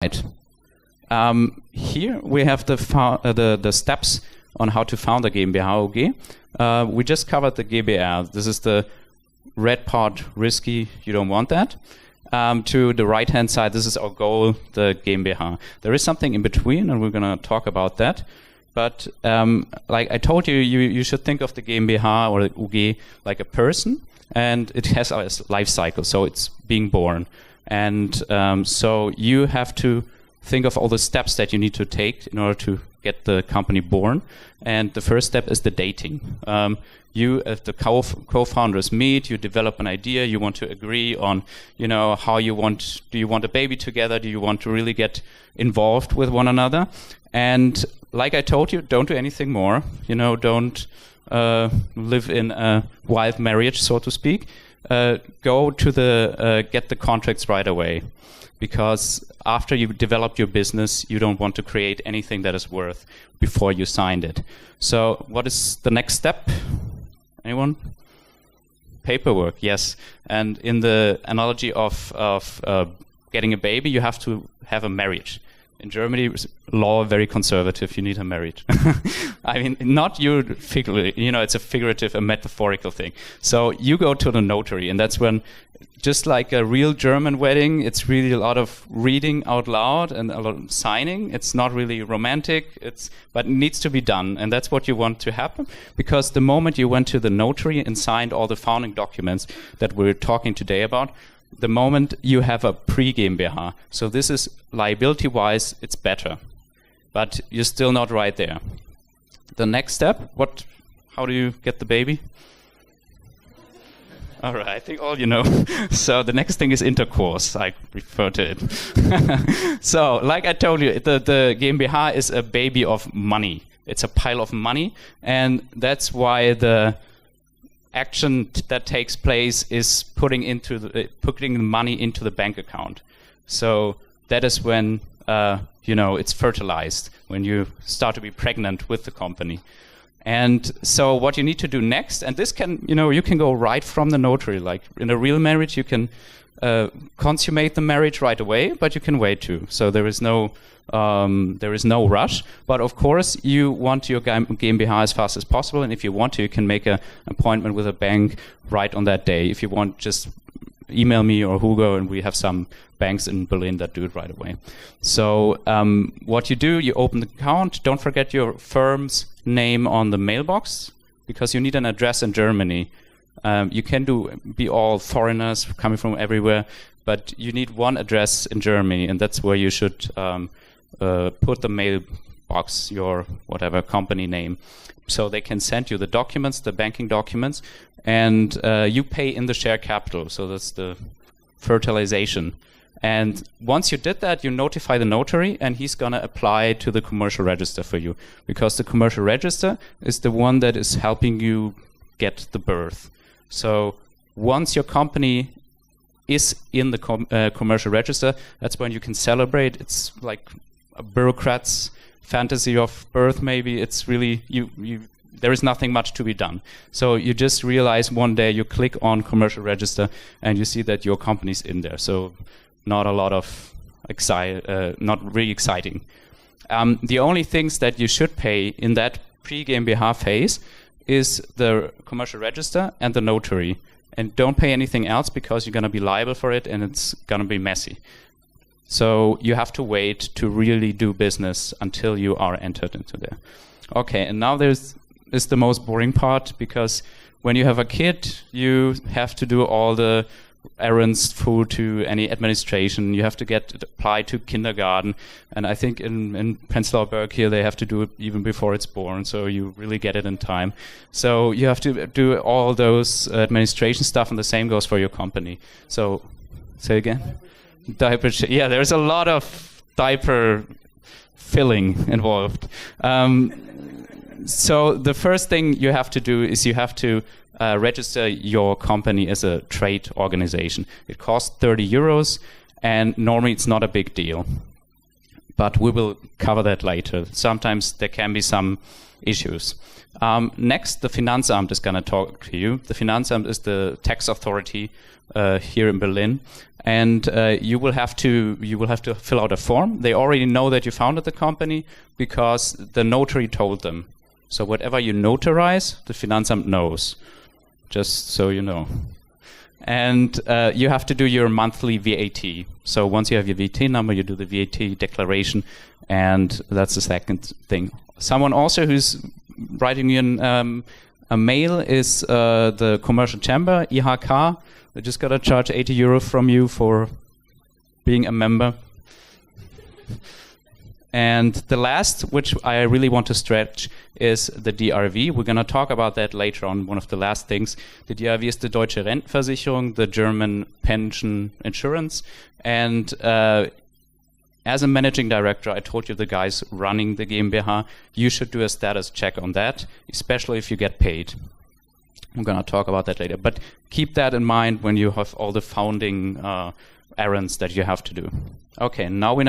Right. Here we have the steps on how to found a GmbH OG. We just covered the GbR. This is the red part, risky, you don't want that. To the right-hand side, this is our goal, the GmbH. There is something in between, and we're going to talk about that. But like I told you, you should think of the GmbH or the UG like a person, and it has a life cycle, so it's being born. And so you have to think of all the steps that you need to take in order to get the company born. And the first step is the dating. You, as the co-founders meet, you develop an idea, you want to agree on, how you want, do you want a baby together? Do you want to really get involved with one another? And like I told you, don't do anything more. Don't live in a wild marriage, so to speak. Go to get the contracts right away. Because after you've developed your business, you don't want to create anything that is worth before you signed it. So what is the next step? Anyone? Paperwork, yes. And in the analogy of getting a baby, you have to have a marriage. In Germany, law very conservative. You need a marriage. I mean, not you figuratively. It's a figurative, a metaphorical thing. So you go to the notary, and that's when, just like a real German wedding, it's really a lot of reading out loud and a lot of signing. It's not really romantic. But it needs to be done, and that's what you want to happen. Because the moment you went to the notary and signed all the founding documents that we're talking today about, the moment you have a pre-GmbH. So this is liability-wise, it's better. But you're still not right there. The next step, how do you get the baby? All right, I think all you know. So the next thing is intercourse. I refer to it. So, like I told you, the GmbH is a baby of money. It's a pile of money, and that's why the action that takes place is putting the money into the bank account. So that is when it's fertilized, when you start to be pregnant with the company. And so what you need to do next, and this can, you can go right from the notary. Like in a real marriage, you can consummate the marriage right away, but you can wait too. So there is no rush. But of course, you want your GmbH as fast as possible, and if you want to, you can make an appointment with a bank right on that day. If you want, just email me or Hugo, and we have some banks in Berlin that do it right away. So what you do, you open the account. Don't forget your firm's name on the mailbox, because you need an address in Germany. You can be all foreigners coming from everywhere, but you need one address in Germany, and that's where you should put the mailbox, your whatever company name, so they can send you the documents, the banking documents, and you pay in the share capital. So that's the fertilization. And once you did that, you notify the notary, and he's going to apply to the commercial register for you, because the commercial register is the one that is helping you get the birth. So once your company is in the commercial register, that's when you can celebrate. It's like a bureaucrat's fantasy of birth, maybe. It's really, there is nothing much to be done. So you just realize one day you click on commercial register and you see that your company's in there. So not a lot of not really exciting. The only things that you should pay in that pre-GmbH phase is the commercial register and the notary. And don't pay anything else, because you're going to be liable for it and it's going to be messy. So you have to wait to really do business until you are entered into there. Okay, and now is the most boring part, because when you have a kid, you have to do all the errands, food to any administration. You have to apply to kindergarten. And I think in Prenzlauer Berg here, they have to do it even before it's born. So you really get it in time. So you have to do all those administration stuff, and the same goes for your company. So say again. Diaper. Yeah, there's a lot of diaper filling involved. So the first thing you have to do is you have to register your company as a trade organization. It costs 30 euros, and normally it's not a big deal. but we will cover that later. Sometimes there can be some issues. Next, the Finanzamt is going to talk to you. The Finanzamt is the tax authority here in Berlin, and you will have to fill out a form. They already know that you founded the company because the notary told them. So whatever you notarize, the Finanzamt knows. Just so you know. And you have to do your monthly VAT. So once you have your VAT number, you do the VAT declaration, and that's the second thing. Someone also who's writing you a mail is the commercial chamber, IHK. They just got to charge 80 euro from you for being a member. And the last, which I really want to stretch, is the DRV. We're going to talk about that later on, one of the last things. The DRV is the Deutsche Rentenversicherung, the German pension insurance. And as a managing director, I told you the guys running the GmbH, you should do a status check on that, especially if you get paid. I'm going to talk about that later. But keep that in mind when you have all the founding errands that you have to do. Okay, now we know